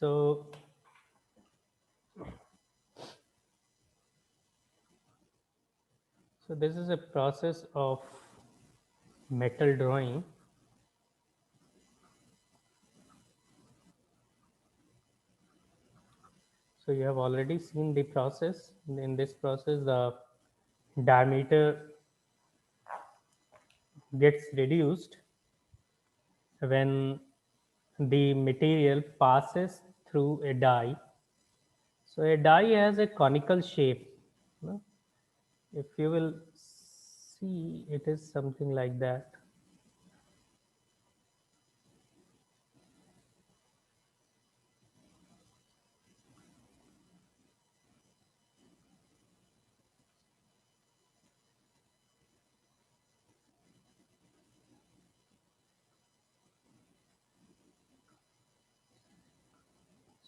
So this is a process of metal drawing. So you have already seen the process. In this process, the diameter gets reduced when the material passes through a die. So a die has a conical shape. No? If you will see, it is something like that.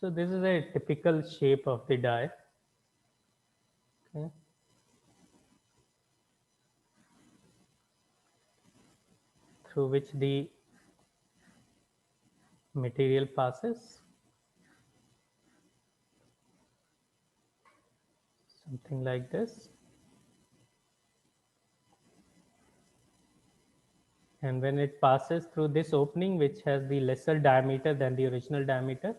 So this is a typical shape of the die. Okay. Through which the material passes, something like this. And when it passes through this opening, which has the lesser diameter than the original diameter,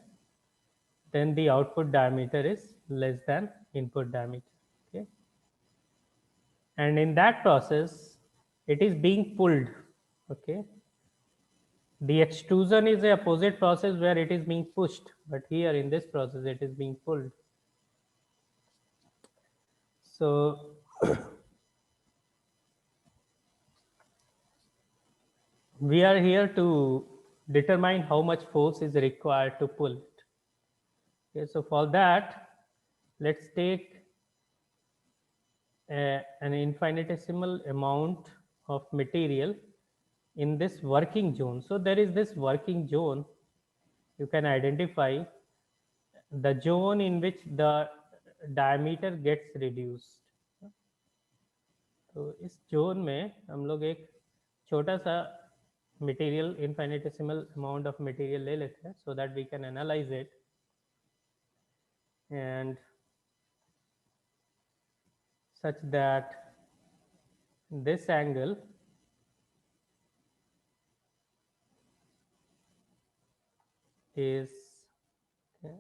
then the output diameter is less than input diameter. Okay. And in that process, it is being pulled. Okay. The extrusion is the opposite process where it is being pushed, but here in this process, it is being pulled. So we are here to determine how much force is required to pull it. Okay, so for that, let's take an infinitesimal amount of material in this working zone. So there is this working zone. You can identify the zone in which the diameter gets reduced. तो इस zone में हम लोग एक छोटा सा material infinitesimal amount of material ले लेते हैं so that we can analyse it and such that this angle is okay,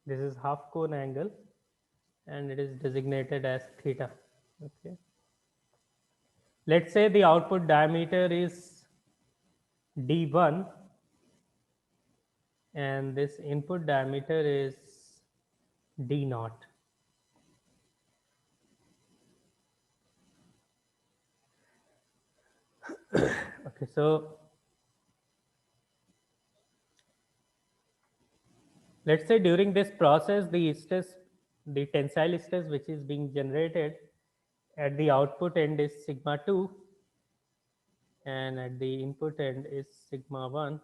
this is half cone angle and it is designated as theta. Okay, let's say the output diameter is d1 and this input diameter is d naught. Okay, so let's say during this process the stress, the tensile stress which is being generated at the output end is sigma 2 and at the input end is sigma 1.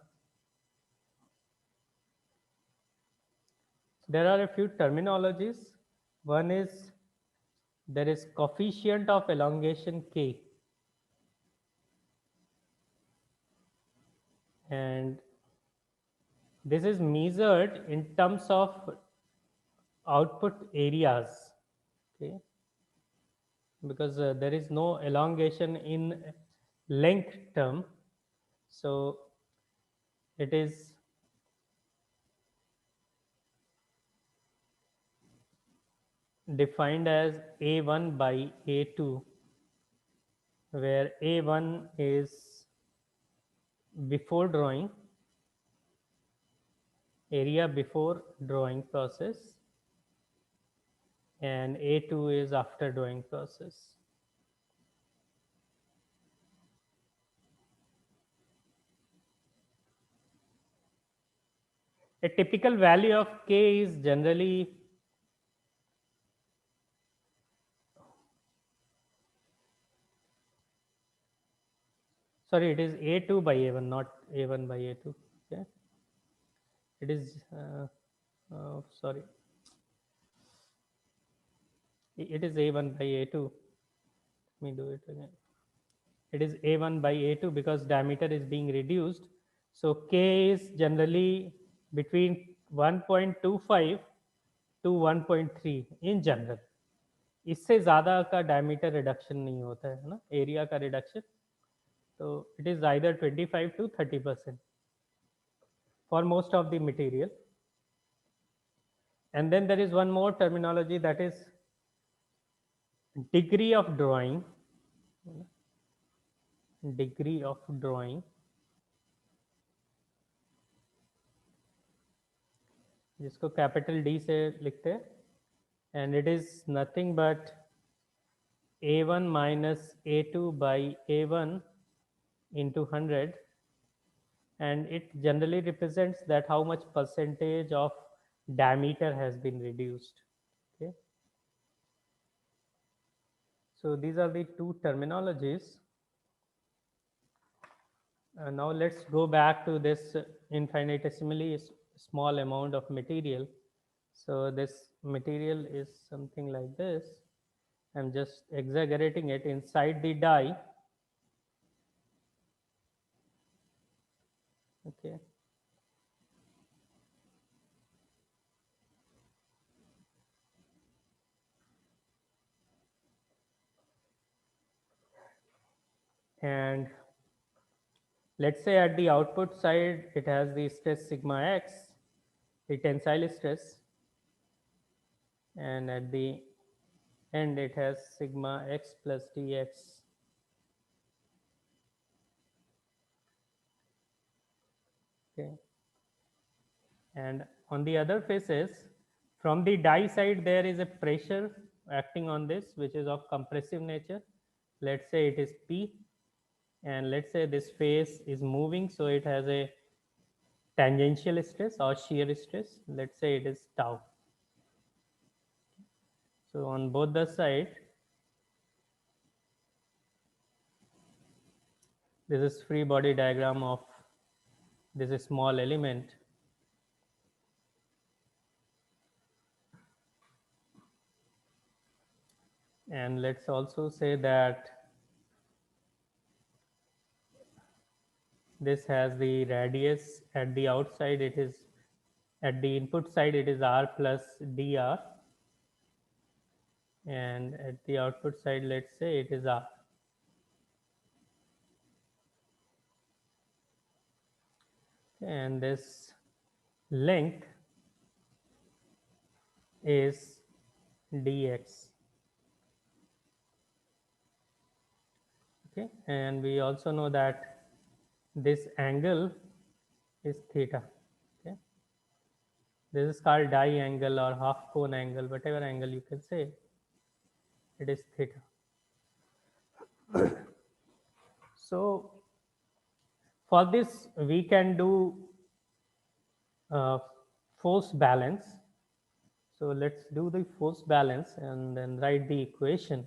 There are a few terminologies. One is there is coefficient of elongation k, and this is measured in terms of output areas. Okay, because there is no elongation in length term, so it is defined as A1 by A2, where A1 is before drawing, area before drawing process, and A2 is after drawing process. A typical value of K is generally sorry, it is A2 by A1, not A1 by A2. Okay, it is sorry, it is A1 by A2. Let me do it again. it is A1 by A2 because diameter is being reduced. So K is generally between 1.25 to 1.3 in general. इससे ज़्यादा का diameter reduction नहीं होता है ना, area का reduction. तो it is either 25 to 30% for most of the material. And then there is one more terminology, that is degree of drawing. Degree of drawing, जिसको कैपिटल डी से लिखते हैं, and it is nothing but A1 minus A2 by A1 into 100, and it generally represents that how much percentage of diameter has been reduced. Okay, so these are the two terminologies. Now let's go back to this infinitesimally small amount of material. So this material is something like this. I'm just exaggerating it inside the die. Okay. And let's say at the output side, it has the stress sigma x, the tensile stress, and at the end, it has sigma x plus dx. Okay. And on the other faces, from the die side, there is a pressure acting on this, which is of compressive nature. Let's say it is P, and let's say this face is moving, so it has a tangential stress or shear stress. Let's say it is tau. So on both the side, this is free body diagram of this small element. And let's also say that this has the radius at the outside, it is at the input side, it is r plus dr, and at the output side, let's say it is r. And this length is dx. Okay, and we also know that this angle is theta. Okay, this is called die angle or half cone angle, whatever angle you can say, it is theta. So for this, we can do force balance. So let's do the force balance and then write the equation.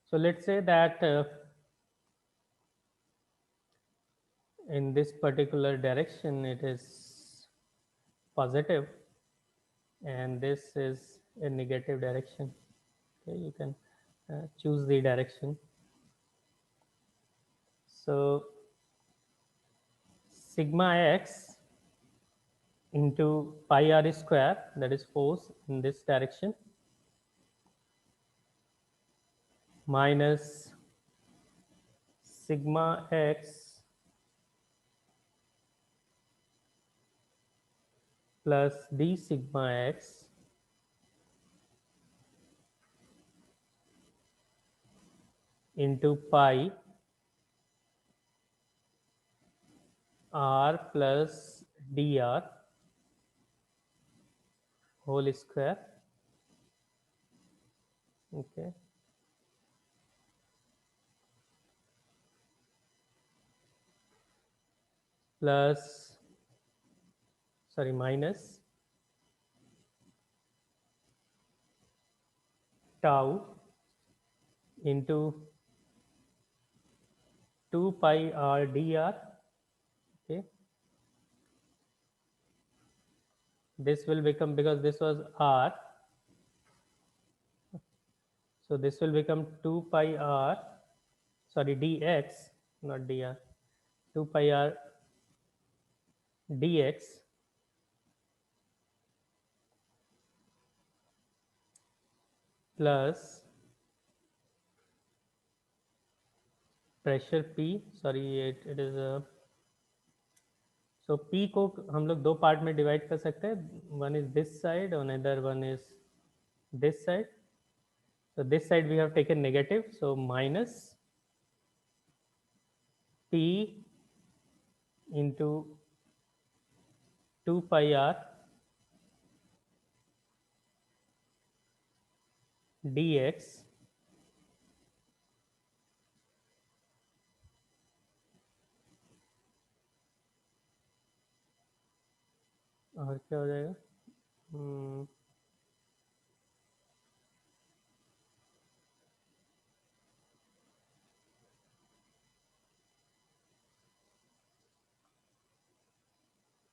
So let's say that in this particular direction it is positive, and this is a negative direction. Okay, you can choose the direction. So sigma x into pi r square, that is force in this direction, minus sigma x plus d sigma x into pi r plus dr whole square. Okay, plus minus tau into 2 pi r dr. Okay, this will become, because this was r, so this will become 2 pi r, sorry, dx, not dr, 2 pi r dx plus pressure p, sorry, it is a, so p को हम लोग दो part में divide कर सकते हैं, one is this side और other one is this side. So this side we have taken negative, so minus p into 2 pi r dx और क्या हो जाएगा,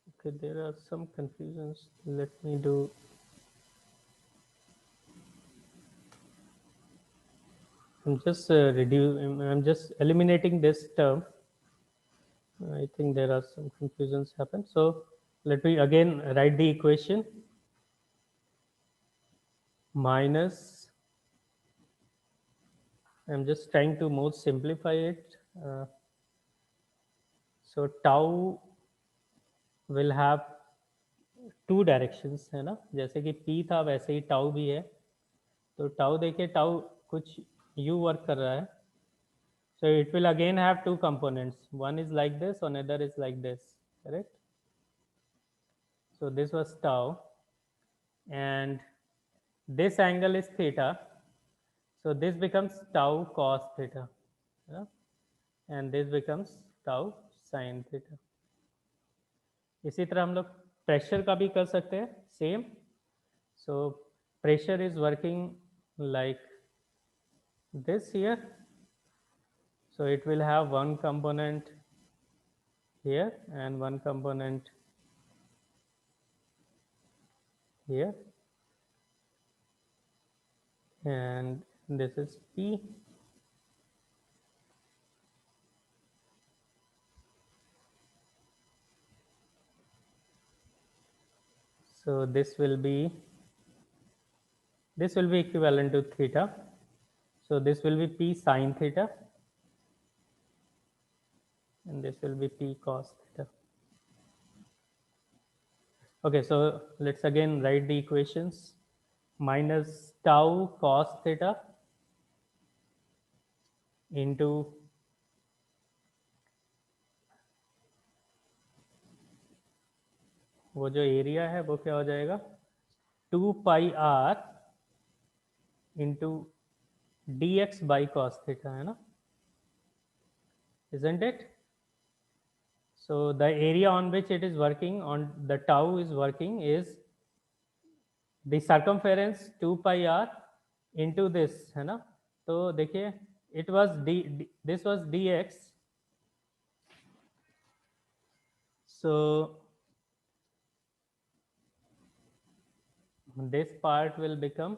okay, there are some confusions, let me do, I'm just eliminating this term. I think there are some confusions happen, so let me again write the equation, minus, I'm just trying to more simplify it, so tau will have two directions है ना, जैसे कि p था वैसे ही tau भी है, तो tau देखिए, टाउ कुछ u वर्क कर रहा है, so it will again have two components, one is like this and another is like this, correct? So this was tau and this angle is theta, so this becomes tau cos theta, yeah? And this becomes tau sin theta. इसी तरह हम लोग pressure का भी कर सकते हैं same, so pressure is working like this here, so it will have one component here and one component here, and this is P. So this will be equivalent to theta, so this will be P sin theta and this will be P cos theta. Okay, so let's again write the equations, minus tau cos theta into वो जो area है वो क्या हो जाएगा, 2 पाई r into dx by cos theta, है ना, isn't it? So the area on which it is working, on the tau is working, is the circumference 2 pi r into this, है ना, तो देखिए it was this was dx, so this part will become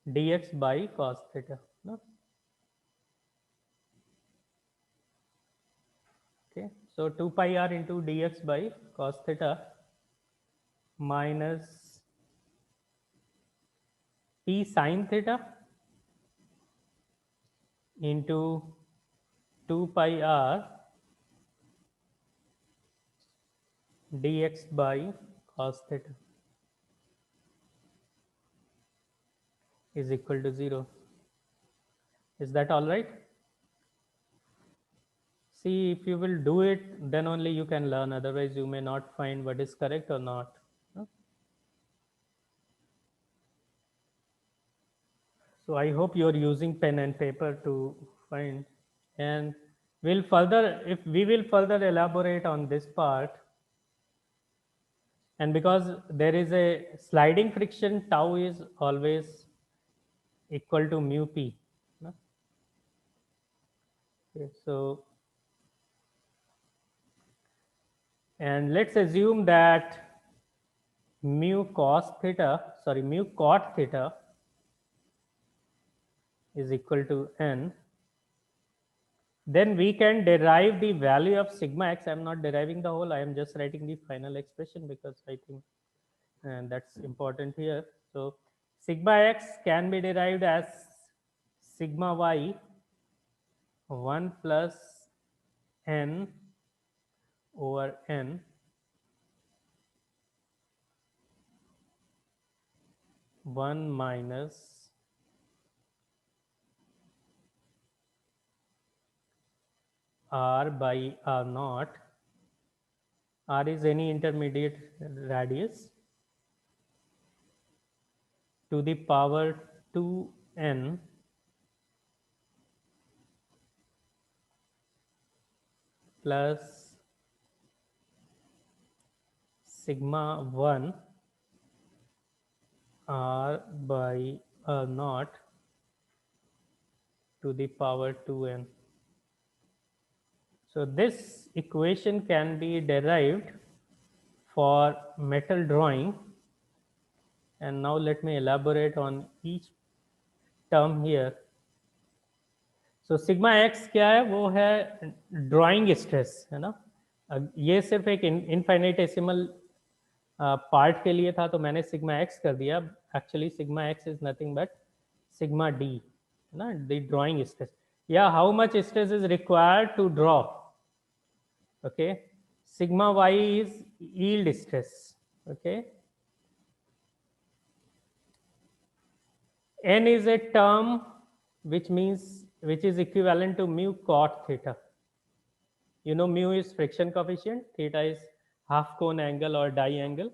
dx by cos theta, no? Okay, so 2 pi r into dx by cos theta minus p sin theta into 2 pi r dx by cos theta is equal to 0. Is that all right? See, if you will do it, then only you can learn, otherwise you may not find what is correct or not. No? So I hope you are using pen and paper to find, and we'll further, if we will further elaborate on this part, and because there is a sliding friction, tau is always equal to mu p. No? Okay, so and let's assume that mu cot theta is equal to n. Then we can derive the value of sigma x. I'm not deriving the whole, I am just writing the final expression because I think that's important here. So sigma x can be derived as sigma y 1 plus n over n one minus r by r naught. R is any intermediate radius to the power 2n plus sigma 1 r by r naught to the power 2n. So this equation can be derived for metal drawing, and now let me elaborate on each term here. So sigma x क्या है, वो है drawing stress, है ना. ये सिर्फ एक इनफाइनेटेसिमल part के लिए था, तो मैंने सिग्मा x कर दिया. Actually sigma x is nothing but sigma d, है ना, द ड्राइंग स्ट्रेस, या how much stress is required to draw. Okay, sigma y is yield stress. Okay, n is a term which is equivalent to mu cot theta. You know, mu is friction coefficient, theta is half cone angle or die angle.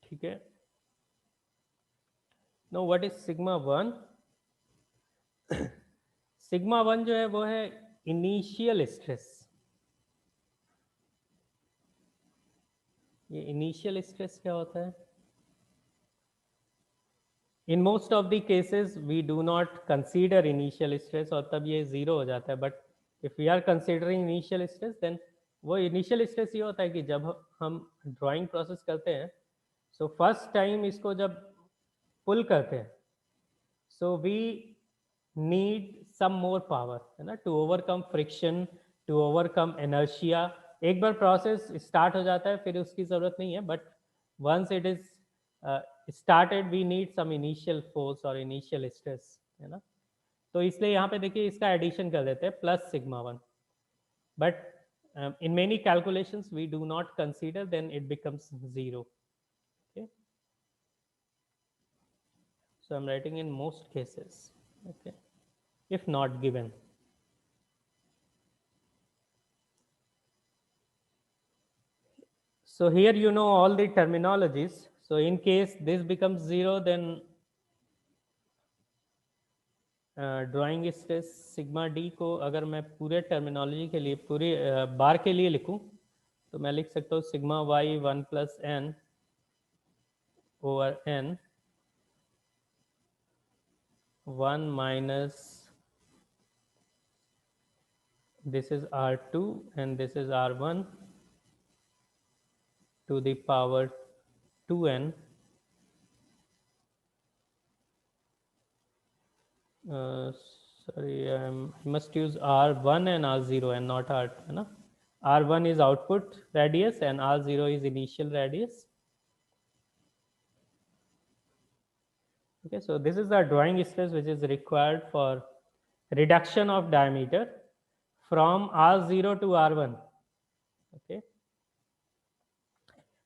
ठीक है. Now what is sigma 1? sigma 1 जो है वो है initial stress. ये initial stress क्या होता है? In most of the cases we do not consider initial stress और तब ये जीरो हो जाता है. But if we are considering initial stress, then वो initial stress ये होता है कि जब हम drawing process करते हैं, so first time इसको जब pull करते हैं, so we need some more power, है ना, to overcome friction, to overcome inertia. एक बार process start हो जाता है फिर उसकी ज़रूरत नहीं है, but once it is started we need some initial force or initial stress, है ना. तो इसलिए यहाँ पे देखिए इसका एडिशन कर देते हैं plus sigma 1. But in many calculations we do not consider, then it becomes 0. Okay, so I'm writing in most cases, okay, if not given. So here you know all the terminologies. So in case this becomes 0, then drawing stress sigma D को अगर मैं पूरे terminology के लिए, पूरे बार के लिए लिखूं, तो मैं लिख सकता हूँ sigma Y 1 plus N over N 1 minus this is R2 and this is R1 to the power 2n sorry, I must use R1 and R0 and not R2, है ना. R1 is output radius and R0 is initial radius. Okay, so this is the drawing stress which is required for reduction of diameter from R0 to R1. Okay,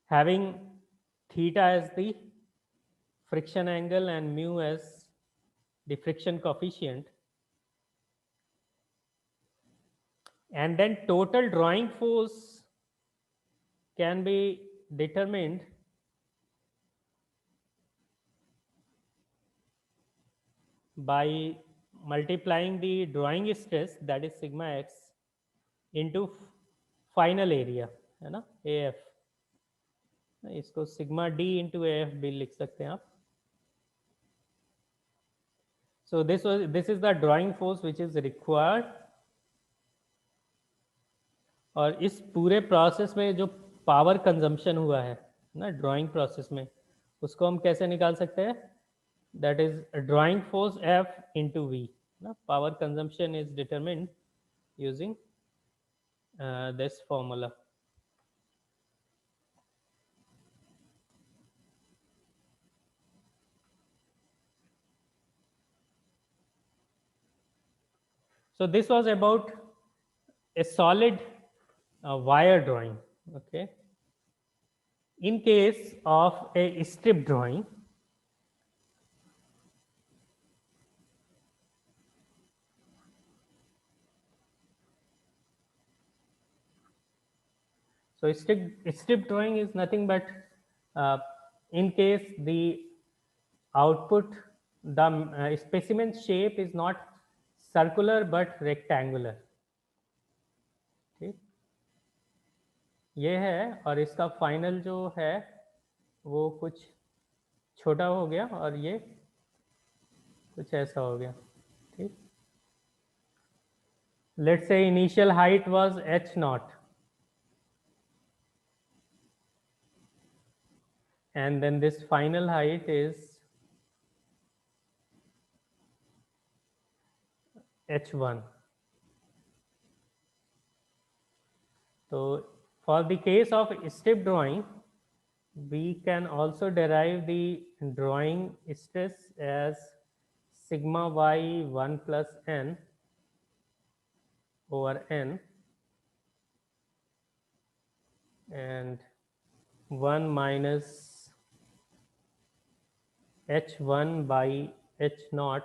having theta as the friction angle and mu as the friction coefficient, and then total drawing force can be determined by multiplying the drawing stress, that is sigma x, into final area, है ना, AF. इसको sigma D into AF भी लिख सकते हैं आप. So this is the drawing force which is required और इस पूरे प्रोसेस में जो पावर कंजम्पशन हुआ है ना ड्राइंग प्रोसेस में, उसको हम कैसे निकाल सकते हैं? That is drawing force F into V ना. Power consumption is determined using this formula. So this was about a solid wire drawing. Okay. In case of a strip drawing, so strip drawing is nothing but uh, in case the output, the specimen shape is not circular but rectangular. ठीक, ये है और इसका final जो है वो कुछ छोटा हो गया और ये कुछ ऐसा हो गया. ठीक, let's say initial height was h naught and then this final height is h1. So for the case of strip drawing, we can also derive the drawing stress as sigma y 1 plus n over n and 1 minus h1 by h naught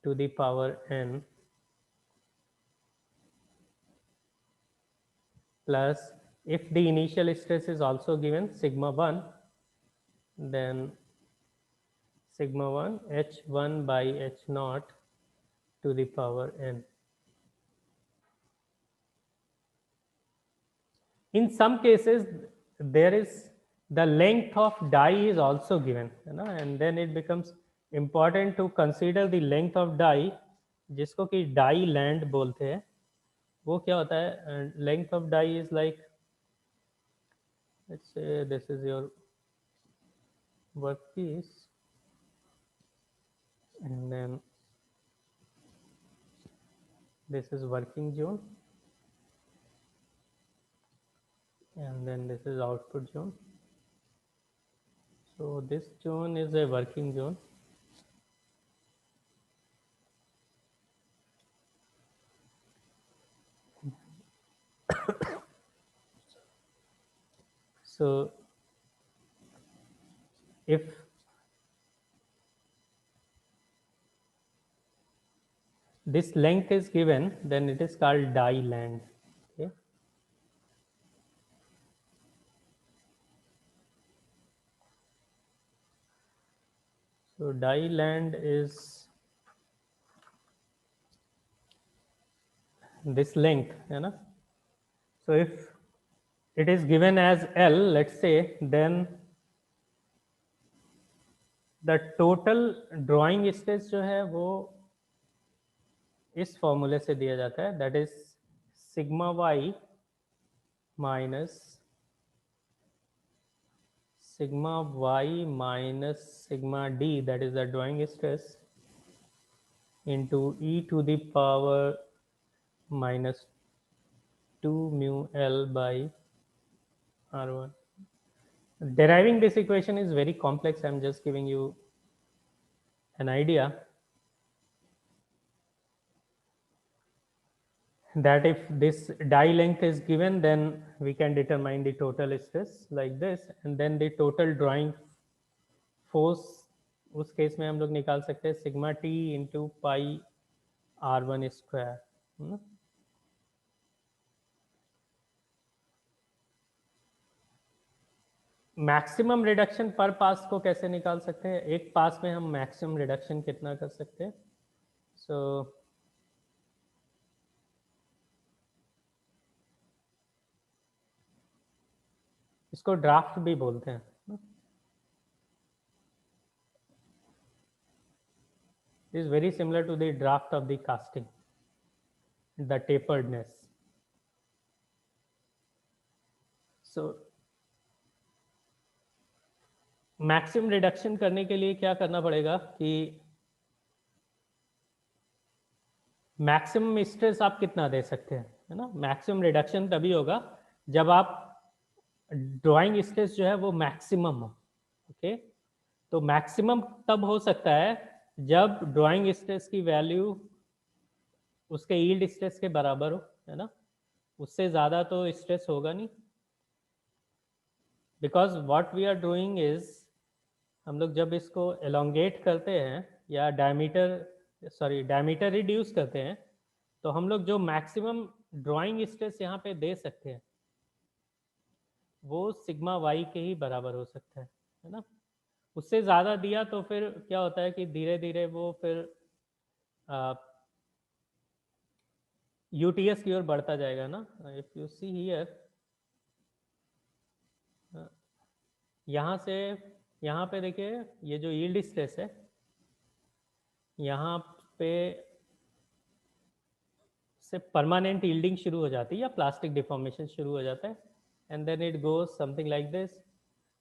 to the power n plus, if the initial stress is also given sigma 1, then sigma 1 h1 by h naught to the power n. In some cases, there is the length of die is also given, you know, and then it becomes important to consider the length of die, जिसको कि die land बोलते हैं. वो क्या होता है? Length of die is like, let's say this is your workpiece, and then this is working zone, and then this is output zone. So this zone is a working zone. So if this length is given, then it is called die land. Okay. So die land is this length, you know. So if it is given as L, let's say, then the total drawing stress जो है वो इस फॉर्मूले से दिया जाता है, that is sigma y minus sigma y minus sigma d, that is the drawing stress, into e to the power minus 2 mu L by R1. Deriving this equation is very complex. I'm just giving you an idea that if this die length is given, then we can determine the total stress like this, and then the total drawing force उस case में हम लोग निकाल सकते हैं sigma T into pi R1 square. Maximum reduction पर पास को कैसे निकाल सकते हैं? एक पास में हम मैक्सिमम रिडक्शन कितना कर सकते हैं? सो इसको ड्राफ्ट भी बोलते हैं. Is very similar to the draft of the casting, the taperedness. So maximum reduction करने के लिए क्या करना पड़ेगा कि मैक्सिमम स्ट्रेस आप कितना दे सकते हैं, है ना। मैक्सिमम रिडक्शन तभी होगा जब आप ड्राइंग स्ट्रेस जो है वो मैक्सिमम हो। ओके, तो मैक्सिमम तब हो सकता है जब ड्राइंग स्ट्रेस की वैल्यू उसके यील्ड स्ट्रेस के बराबर हो, है ना। उससे ज़्यादा तो स्ट्रेस होगा नहीं, because what we are doing is, हम लोग जब इसको एलोंगेट करते हैं या डायमीटर रिड्यूस करते हैं, तो हम लोग जो मैक्सिमम ड्राइंग स्ट्रेस यहाँ पे दे सकते हैं वो सिग्मा वाई के ही बराबर हो सकता है ना। उससे ज़्यादा दिया तो फिर क्या होता है कि धीरे धीरे वो फिर यूटीएस की ओर बढ़ता जाएगा ना। इफ यू सी हियर, यहाँ से यहाँ पे देखिए, ये जो यील्ड स्ट्रेस है यहाँ पे से परमानेंट यील्डिंग शुरू हो जाती है या प्लास्टिक डिफॉर्मेशन शुरू हो जाता है, and then it goes something like this.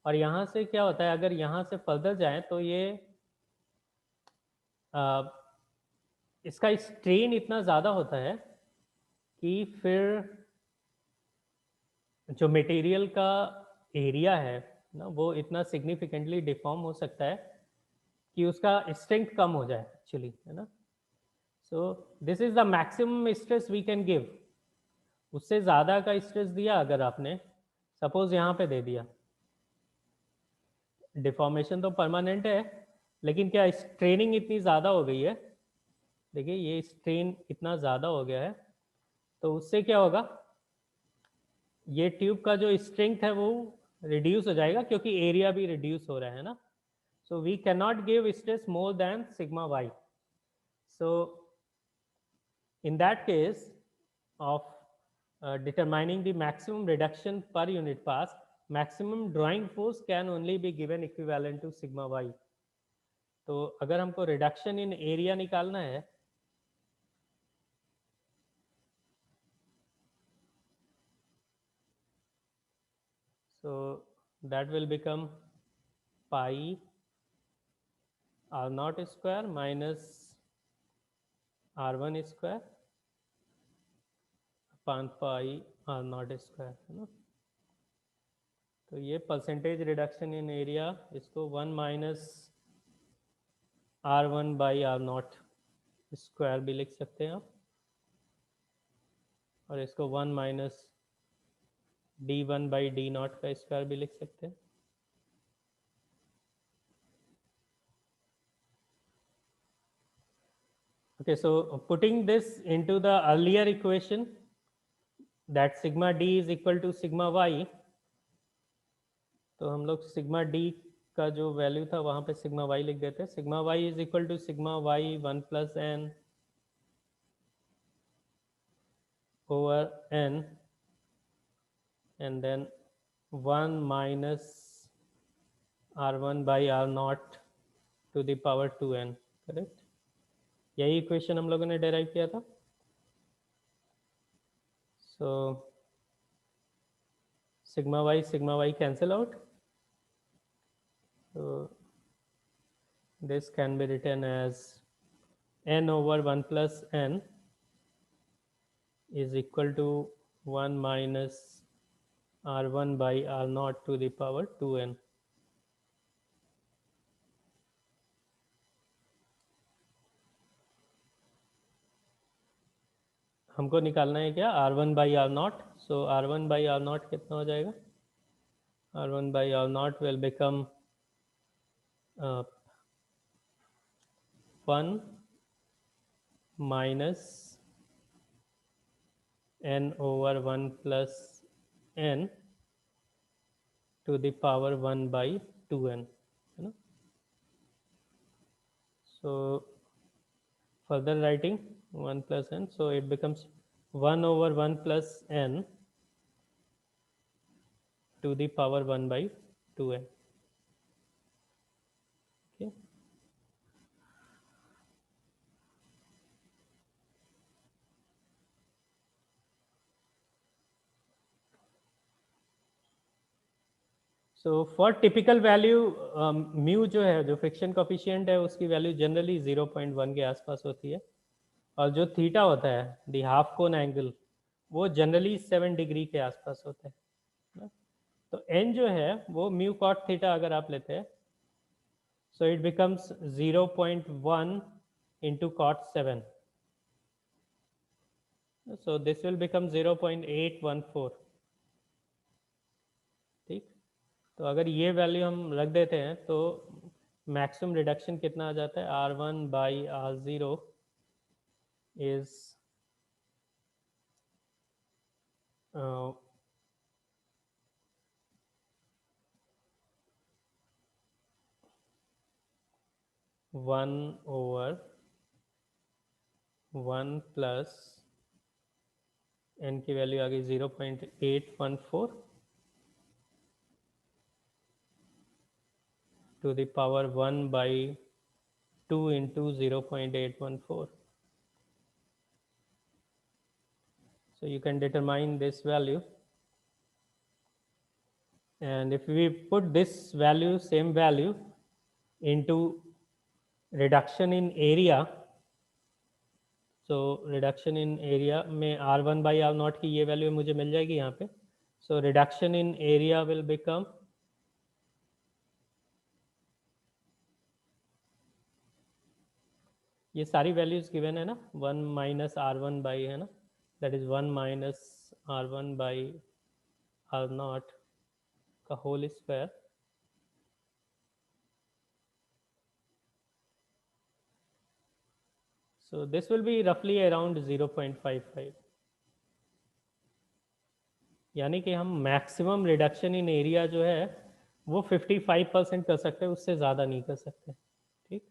और यहाँ से क्या होता है, अगर यहाँ से फर्दर जाएं तो ये इसका स्ट्रेन इतना ज़्यादा होता है कि फिर जो मटेरियल का एरिया है ना वो इतना सिग्निफिकेंटली डिफॉर्म हो सकता है कि उसका स्ट्रेंथ कम हो जाए एक्चुअली, है ना। So this is the maximum stress we can give. उससे ज़्यादा का स्ट्रेस दिया अगर आपने, सपोज यहाँ पे दे दिया, डिफॉर्मेशन तो परमानेंट है लेकिन क्या स्ट्रेनिंग इतनी ज़्यादा हो गई है, देखिए ये स्ट्रेन इतना ज़्यादा हो गया है, तो उससे क्या होगा, ये ट्यूब का जो स्ट्रेंथ है वो रिड्यूस हो जाएगा क्योंकि एरिया भी रिड्यूस हो रहा है ना। So we can not give stress more than sigma Y. So in that case of determining the maximum reduction per unit pass, maximum drawing force can only be given equivalent to sigma y। तो अगर हमको reduction in area निकालना है, so that will become pi r naught square minus r1 square upon pi r naught square, है ना। तो ये percentage reduction in area, इसको 1 minus r1 by R naught square भी लिख सकते हैं आप, और इसको 1 minus d1 by D naught का स्क्वायर भी लिख सकते हैं। Okay, so putting this into the earlier equation that sigma d is equal to sigma y, तो हम लोग सिग्मा डी का जो वैल्यू था वहाँ पे सिग्मा वाई लिख देते हैं। Sigma Y is equal to sigma Y 1 plus N over N and then 1 minus r1 by R naught to the power 2n, correct. यही इक्वेशन हम लोगों ने डेराइव किया था। सो sigma y cancel out, so this can be written as n over 1 plus n is equal to 1 minus r1 by r naught to the power 2n। हमको निकालना है क्या, r1 by R naught. So r1 by R naught कितना हो जाएगा, r1 by R naught will become 1 minus n over 1 plus n to the power 1 by 2n, है ना। So further writing 1 plus n, so it becomes 1 over 1 plus n to the power 1 by 2n, okay। So for typical value mu जो है, जो friction coefficient है, उसकी value generally 0.1 के आसपास होती है, और जो थीटा होता है, द हाफ कोन एंगल, वो जनरली 7 डिग्री के आसपास होता है ना? तो एन जो है वो म्यू कॉट थीटा अगर आप लेते हैं, so it becomes 0.1 into cot 7, so this will become 0.814. ठीक, तो अगर ये वैल्यू हम रख देते हैं तो मैक्सिमम रिडक्शन कितना आ जाता है, R1 by R0 is 1/1 plus N की वैल्यू आ गई 0.814 to the power 1 by 2 into 0.814. So you can determine this value, and if we put this value, same value, into reduction in area, so reduction in area में R1 by R naught की ये value मुझे मिल जाएगी यहाँ पे, so reduction in area will become ये सारी values given है ना, 1 माइनस R1 बाई, है ना, that is 1 minus R1 by R naught का whole square, so this will be roughly around 0.55, यानी कि हम मैक्सिमम रिडक्शन इन एरिया जो है वो 55% कर सकते हैं, उससे ज़्यादा नहीं कर सकते। ठीक,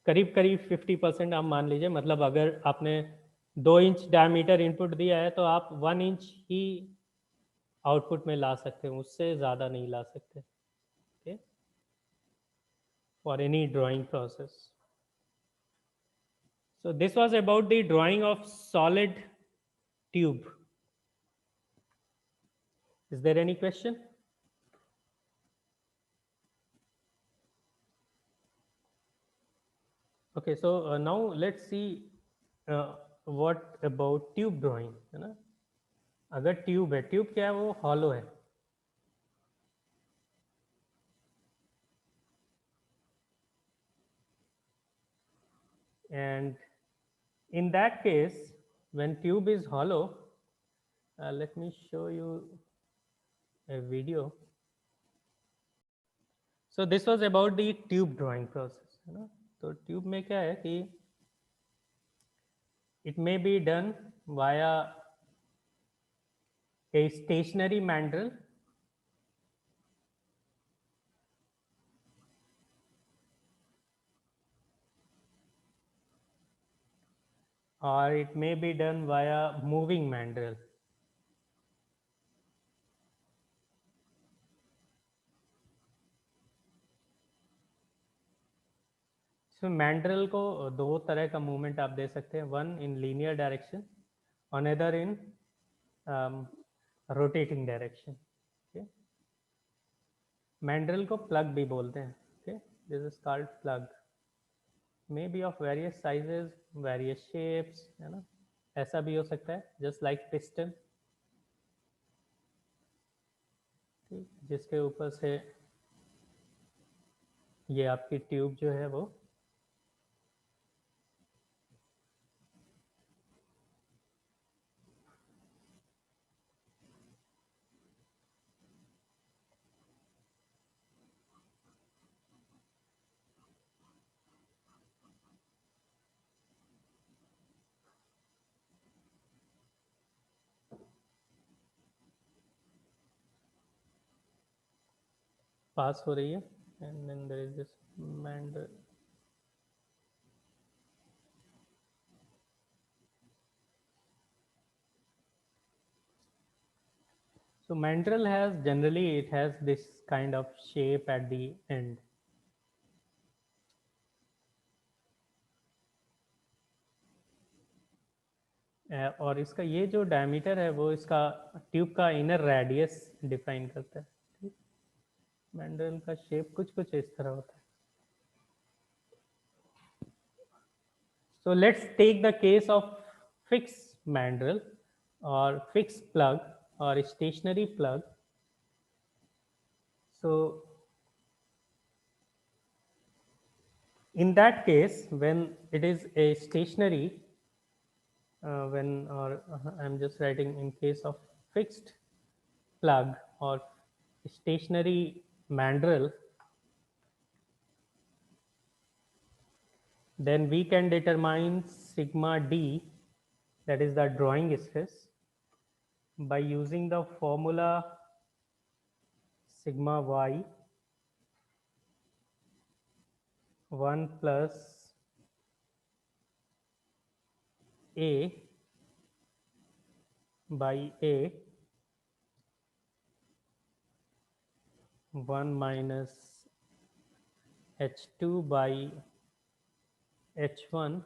करीब करीब 50% आप मान लीजिए, मतलब अगर आपने 2 इंच डायमीटर इनपुट दिया है तो आप 1 इंच ही आउटपुट में ला सकते हैं, उससे ज़्यादा नहीं ला सकते। Okay, for any drawing process. So this was about the drawing of solid tube. Is there any question? Okay, so now let's see what about tube drawing, है ना? अगर ट्यूब है, ट्यूब क्या है, वो हॉलो है, and in that case when tube is hollow, let me show you a video. So this was about the tube drawing process, है ना? तो ट्यूब में क्या है कि it may be done via a stationary mandrel, or it may be done via moving mandrel. इसमें मैंड्रल को दो तरह का मूवमेंट आप दे सकते हैं, one in linear direction, another in rotating direction. Mandrel को प्लग भी बोलते हैं। Okay, this is called plug, may be of various sizes, various shapes, है ना, ऐसा भी हो सकता है, जस्ट लाइक पिस्टन, जिसके ऊपर से ये आपकी ट्यूब जो है वो पास हो रही है, and then there is this mandrel. So mandrel has, generally it has this kind of shape at the end. और इसका ये जो डायमीटर है वो इसका ट्यूब का इनर रेडियस डिफाइन करता है। ठीक, मैंड्रल का शेप कुछ कुछ इस तरह होता है। So let's take the case of fixed mandrel or fixed plug or stationary plug. So in that case, when it is a stationary, I'm just writing in case of fixed plug or stationary mandrel, then we can determine sigma d, that is the drawing stress, by using the formula sigma y 1 plus a by a 1 minus h2 by h1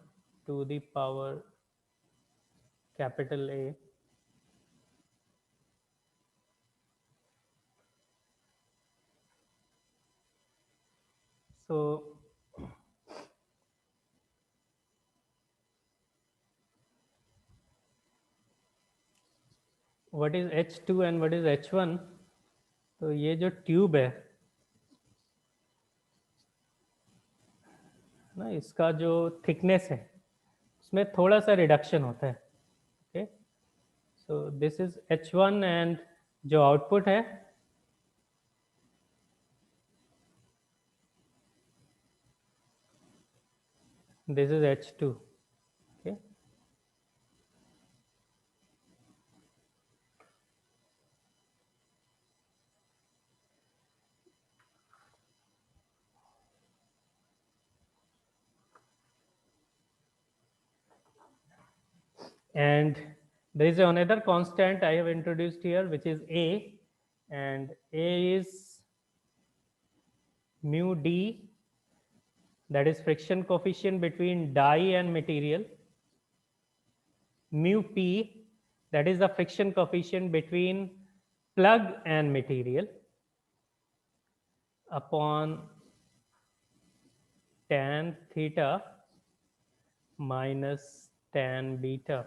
to the power capital A. So what is h2 and what is h1? तो ये जो tube है ना, इसका जो thickness है उसमें थोड़ा सा रिडक्शन होता है। Okay, so this is h1 and जो आउटपुट है this is h2. Okay, and there is another constant I have introduced here, which is a, and a is mu d, that is friction coefficient between die and material. Mu p, that is the friction coefficient between plug and material, upon tan theta minus tan beta.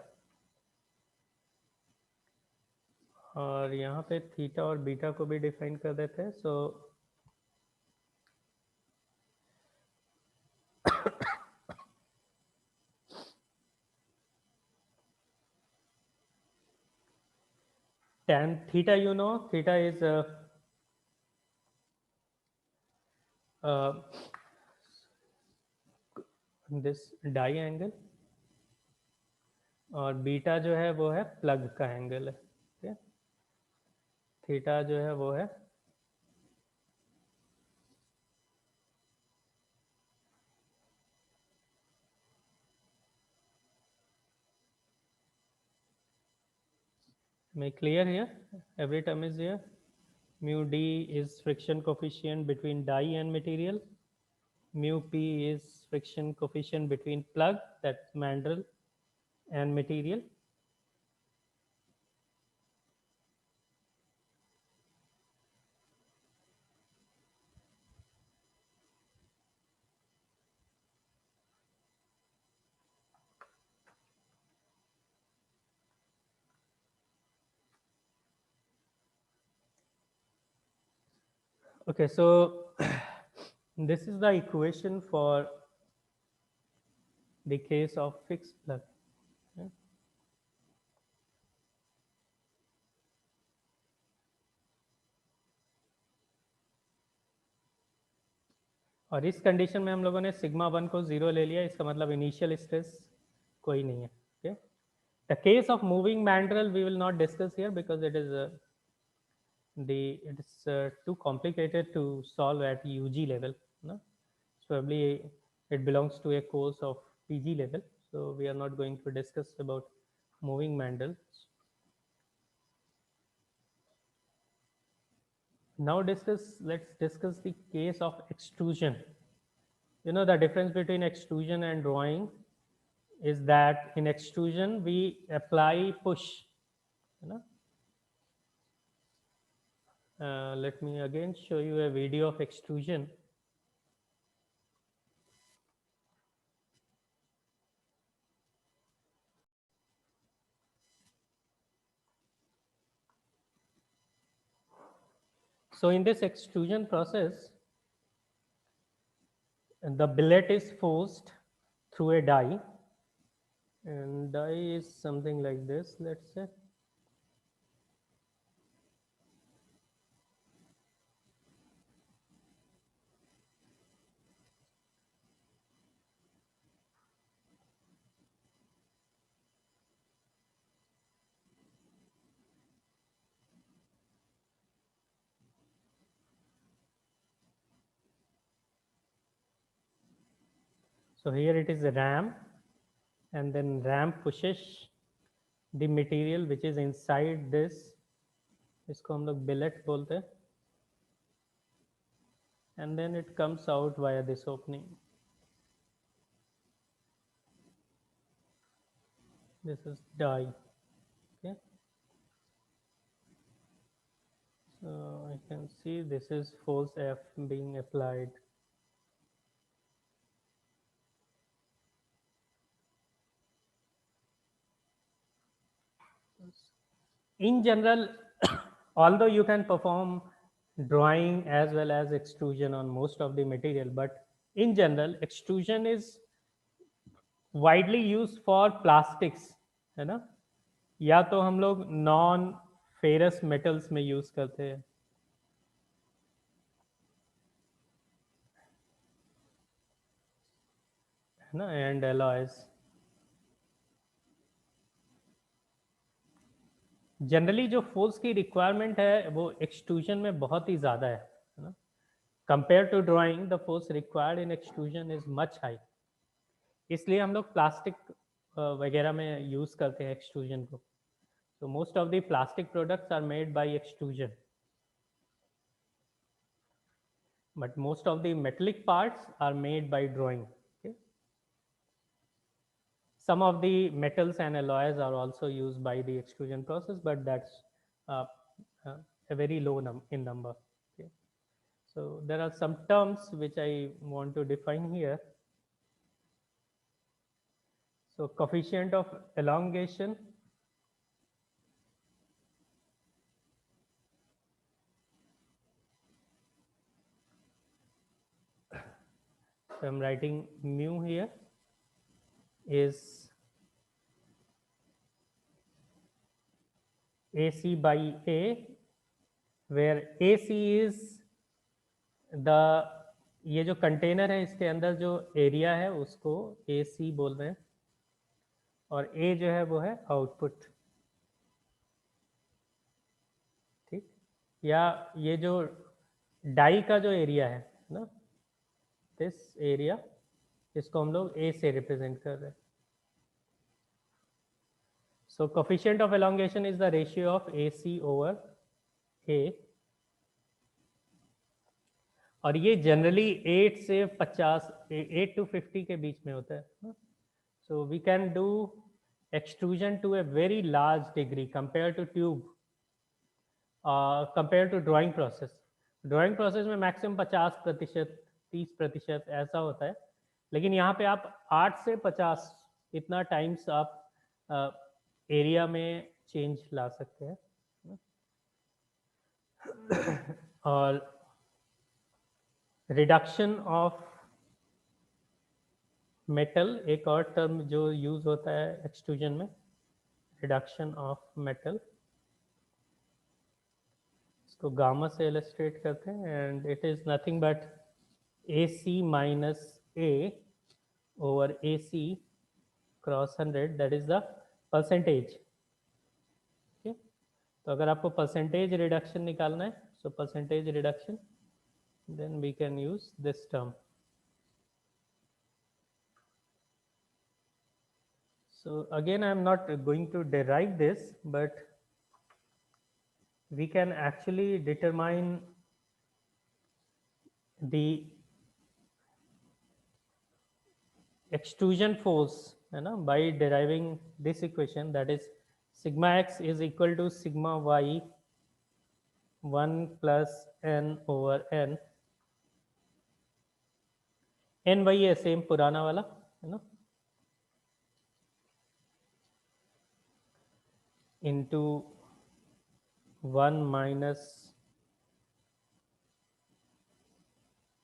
और यहाँ पे theta और beta को भी define कर देते हैं. So tan theta, you know, theta is this die angle, और बीटा जो है वो है प्लग का एंगल है. ठीक है, थीटा जो है वो है make clear here, every term is here. Mu d is friction coefficient between die and material. Mu p is friction coefficient between plug, that's mandrel, and material. Okay, so this is the equation for the case of fixed plug. Okay. और इस condition में हम लोगों ने sigma 1 को 0 ले लिया, इसका मतलब इनिशियल स्ट्रेस कोई नहीं है. Okay, the case of moving mandrel we will not discuss here because it is too complicated to solve at UG level. No? Probably it belongs to a course of PG level, so we are not going to discuss about moving mandrels. Now let's discuss the case of extrusion. You know the difference between extrusion and drawing is that in extrusion we apply push, you know. Let me again show you a video of extrusion. So in this extrusion process, the billet is forced through a die, and die is something like this, let's say. So here it is a ram, and then ram pushes the material which is inside this, इसको हम लोग billet बोलते हैं, and then it comes out via this opening. This is die. Okay, so I can see this is force F being applied. In general, although you can perform drawing as well as extrusion on most of the material, but in general extrusion is widely used for plastics, है ना, या तो हम लोग non ferrous metals में use करते हैं, है ना, एंड एलॉयज. जनरली जो फोर्स की रिक्वायरमेंट है वो एक्सट्रूजन में बहुत ही ज़्यादा है ना. Compare to drawing the force required in extrusion is much high. इसलिए हम लोग प्लास्टिक वगैरह में यूज़ करते हैं एक्सट्रूजन को. So most of the plastic products are made by extrusion, but most of the metallic parts are made by drawing. Okay? Some of the metals and alloys are also used by the extrusion process, but that's uh, uh, a very low in number. Okay? So there are some terms which I want to define here. So coefficient of elongation, so I'm writing mu here, is AC by A, where AC is the, ये जो container है इसके अंदर जो area है उसको ए सी बोल रहे हैं, और ए जो है वो है आउटपुट. ठीक, या ये जो डाई का जो एरिया है ना, दिस एरिया, इसको हम लोग ए से रिप्रेजेंट कर रहे हैं. So coefficient of elongation is the ratio of A C over A, और ये जनरली 8 से 50, 8 to 50 के बीच में होता है. So we can do extrusion to a very large degree compared to tube, compared to drawing process. Drawing process में maximum 50%, 30% ऐसा होता है, लेकिन यहाँ पे आप 8 से 50 इतना टाइम्स आप एरिया में चेंज ला सकते हैं. और रिडक्शन ऑफ मेटल एक और टर्म जो यूज होता है एक्सट्रूजन में, रिडक्शन ऑफ मेटल, इसको गामा से इलस्ट्रेट करते हैं, and it is nothing but A C minus A over A C cross 100, that is the percentage. तो अगर आपको परसेंटेज रिडक्शन निकालना है, so percentage reduction, then we can use this term. So again, I am not going to derive this, but we can actually determine the extrusion force है ना, by deriving this equation, that is sigma x is equal to sigma y 1 plus n over n, n वही है same पुराना वाला, है ना, into 1 minus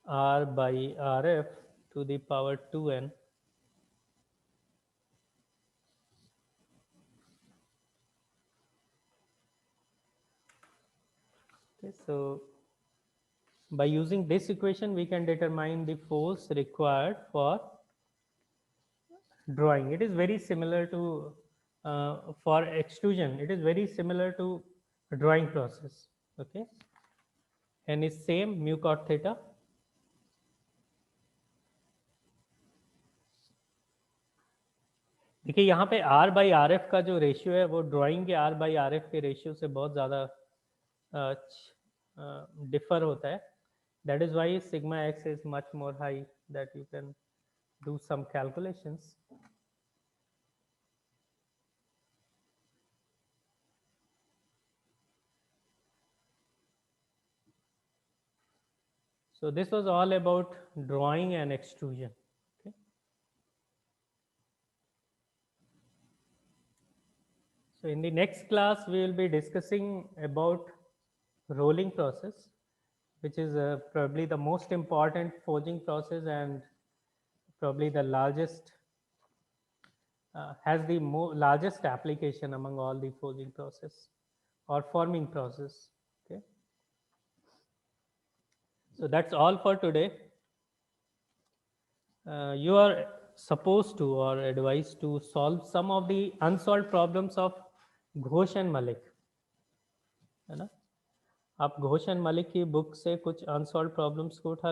r by rf to the power 2n. Okay, so by using this equation, we can determine the force required for drawing. It is very similar to for extrusion. It is very similar to drawing process. Okay, and is same mu cot theta. देखिए यहाँ पे R by R F का जो ratio है वो drawing के R by R F के ratio से बहुत ज़्यादा डिफर होता है. That is why sigma x is much more high that you can do some calculations. So this was all about drawing and extrusion. Okay. So in the next class, we will be discussing about rolling process, which is probably the most important forging process and probably the largest, has the largest application among all the forging process or forming process. Okay. So that's all for today. You are supposed to or advised to solve some of the unsolved problems of Ghosh and Malik, है ना. आप Ghosh and Malik की book से कुछ unsolved problems को उठा